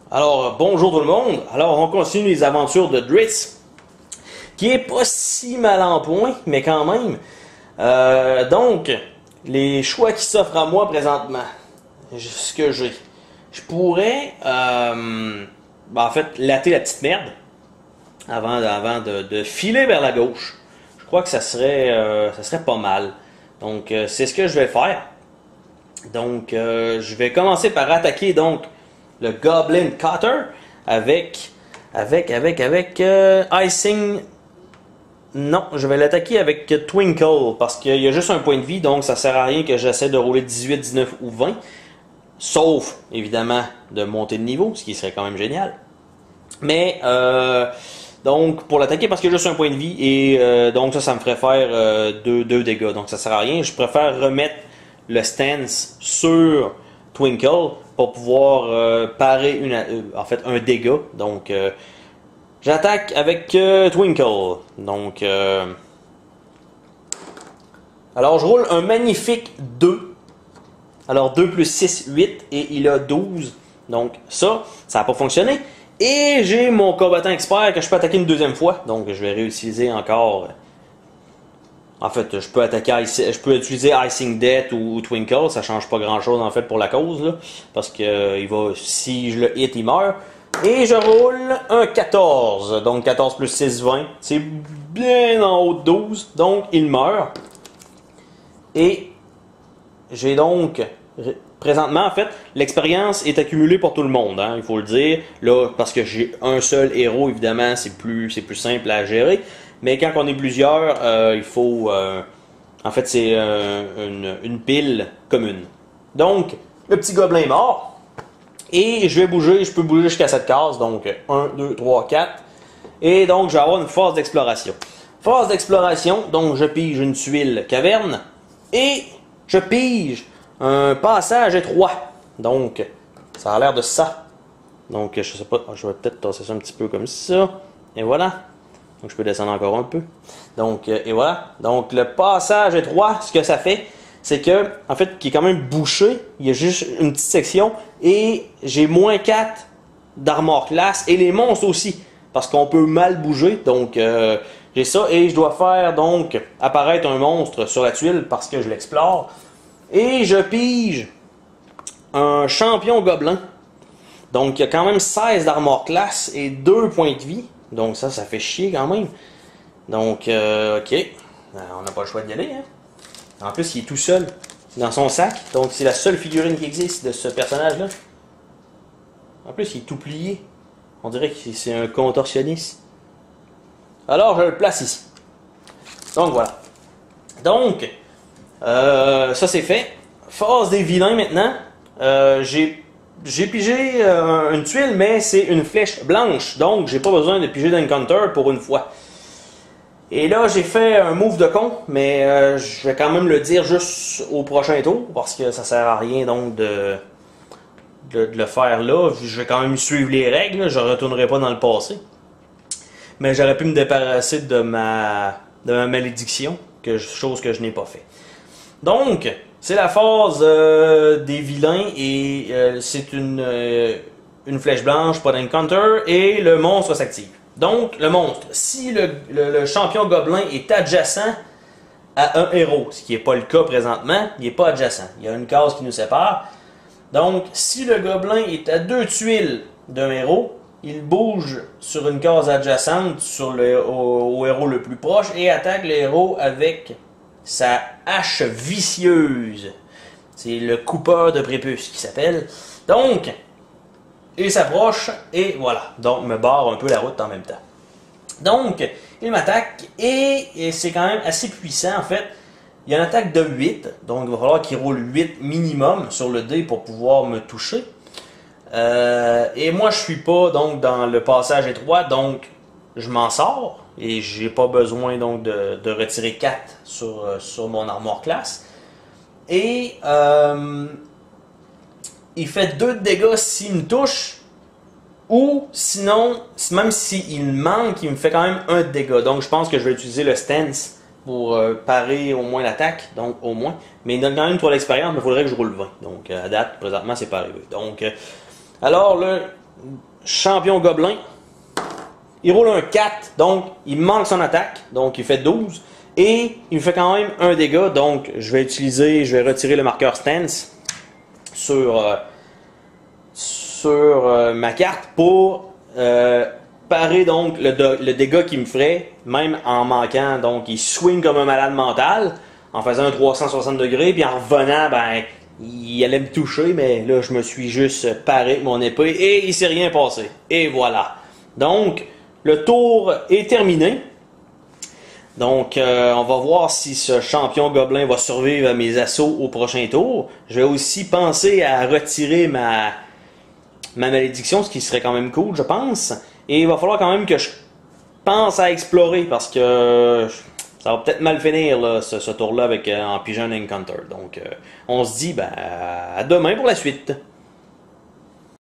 Alors, bonjour tout le monde. Alors, on continue les aventures de Driss, qui est pas si mal en point, mais quand même. Donc, les choix qui s'offrent à moi présentement, ce que j'ai. Je pourrais, en fait, latter la petite merde avant de filer vers la gauche. Je crois que ça serait pas mal. Donc, c'est ce que je vais faire. Donc, je vais commencer par attaquer donc le Goblin Cutter avec Icing. Non, je vais l'attaquer avec Twinkle parce qu'il y a juste un point de vie, donc ça sert à rien que j'essaie de rouler 18, 19 ou 20. Sauf, évidemment, de monter de niveau, ce qui serait quand même génial. Mais, donc, pour l'attaquer, parce qu'il y a juste un point de vie, et donc ça me ferait faire 2 dégâts. Donc ça sert à rien. Je préfère remettre le stance sur Twinkle pour pouvoir parer un dégât. Donc, j'attaque avec Twinkle. Donc, alors je roule un magnifique 2. Alors 2 plus 6, 8 et il a 12. Donc ça n'a pas fonctionné. Et j'ai mon combattant expert que je peux attaquer une deuxième fois. Donc je vais réutiliser encore. En fait, je peux utiliser Icing Death ou Twinkle, ça change pas grand chose en fait pour la cause là, parce que si je le hit, il meurt. Et je roule un 14, donc 14 plus 6, 20. C'est bien en haut de 12, donc il meurt. Et j'ai donc présentement en fait l'expérience est accumulée pour tout le monde, hein, il faut le dire là parce que j'ai un seul héros évidemment c'est plus simple à gérer. Mais quand on est plusieurs, il faut... en fait, c'est une pile commune. Donc, le petit gobelin est mort. Et je peux bouger jusqu'à cette case. Donc, 1, 2, 3, 4. Et donc, je vais avoir une phase d'exploration. Phase d'exploration, donc je pige une tuile caverne. Et je pige un passage étroit. Donc, ça a l'air de ça. Donc, je sais pas, je vais peut-être tasser ça un petit peu comme ça. Et voilà. Donc je peux descendre encore un peu. Donc, et voilà. Donc le passage étroit, ce que ça fait, c'est que, en fait, qui est quand même bouché, il y a juste une petite section, et j'ai moins 4 d'armor class, et les monstres aussi, parce qu'on peut mal bouger. Donc j'ai ça, et je dois faire donc apparaître un monstre sur la tuile, parce que je l'explore. Et je pige un champion gobelin. Donc il y a quand même 16 d'armor class et 2 points de vie. Donc ça fait chier quand même. Donc, ok. On n'a pas le choix d'y aller. Hein? En plus, il est tout seul dans son sac. Donc c'est la seule figurine qui existe de ce personnage-là. En plus, il est tout plié. On dirait que c'est un contorsionniste. Alors, je le place ici. Donc voilà. Donc, ça c'est fait. Phase des vilains maintenant. J'ai pigé une tuile, mais c'est une flèche blanche. Donc, j'ai pas besoin de piger d'encounter pour une fois. Et là, j'ai fait un move de con, mais je vais quand même le dire juste au prochain tour, parce que ça sert à rien donc de le faire là. Je vais quand même suivre les règles, je retournerai pas dans le passé. Mais j'aurais pu me débarrasser de ma malédiction, chose que je n'ai pas fait. Donc, c'est la phase des vilains et c'est une flèche blanche, pas d'encounter, et le monstre s'active. Donc, le monstre, si le champion gobelin est adjacent à un héros, ce qui n'est pas le cas présentement, il n'est pas adjacent. Il y a une case qui nous sépare. Donc, si le gobelin est à 2 tuiles d'un héros, il bouge sur une case adjacente au héros le plus proche et attaque le héros avec sa hache vicieuse. C'est le coupeur de prépuce qui s'appelle. Donc, il s'approche et voilà. Donc, me barre un peu la route en même temps. Donc, il m'attaque et c'est quand même assez puissant en fait. Il y a une attaque de 8. Donc, il va falloir qu'il roule 8 minimum sur le dé pour pouvoir me toucher. Et moi, je suis pas donc dans le passage étroit. Donc, je m'en sors. Et j'ai pas besoin donc de retirer 4 sur mon armor class. Et il fait 2 de dégâts s'il me touche. Ou sinon, même s'il manque, il me fait quand même 1 de dégâts. Donc je pense que je vais utiliser le stance pour parer au moins l'attaque. Donc au moins. Mais il donne quand même 3 d'expérience, mais il faudrait que je roule 20. Donc à date, présentement, c'est pas arrivé. Donc alors là, champion gobelin. Il roule un 4, donc il manque son attaque, donc il fait 12. Et il me fait quand même un dégât, donc je vais retirer le marqueur stance sur ma carte pour parer donc le dégât qu'il me ferait, même en manquant. Donc il swing comme un malade mental, en faisant un 360 degrés, puis en revenant, ben, il allait me toucher, mais là je me suis juste paré avec mon épée et il s'est rien passé. Et voilà. Donc, le tour est terminé. Donc, on va voir si ce champion gobelin va survivre à mes assauts au prochain tour. Je vais aussi penser à retirer ma malédiction, ce qui serait quand même cool, je pense. Et il va falloir quand même que je pense à explorer, parce que ça va peut-être mal finir là, ce tour-là avec en Pigeon Encounter. Donc, on se dit ben, à demain pour la suite.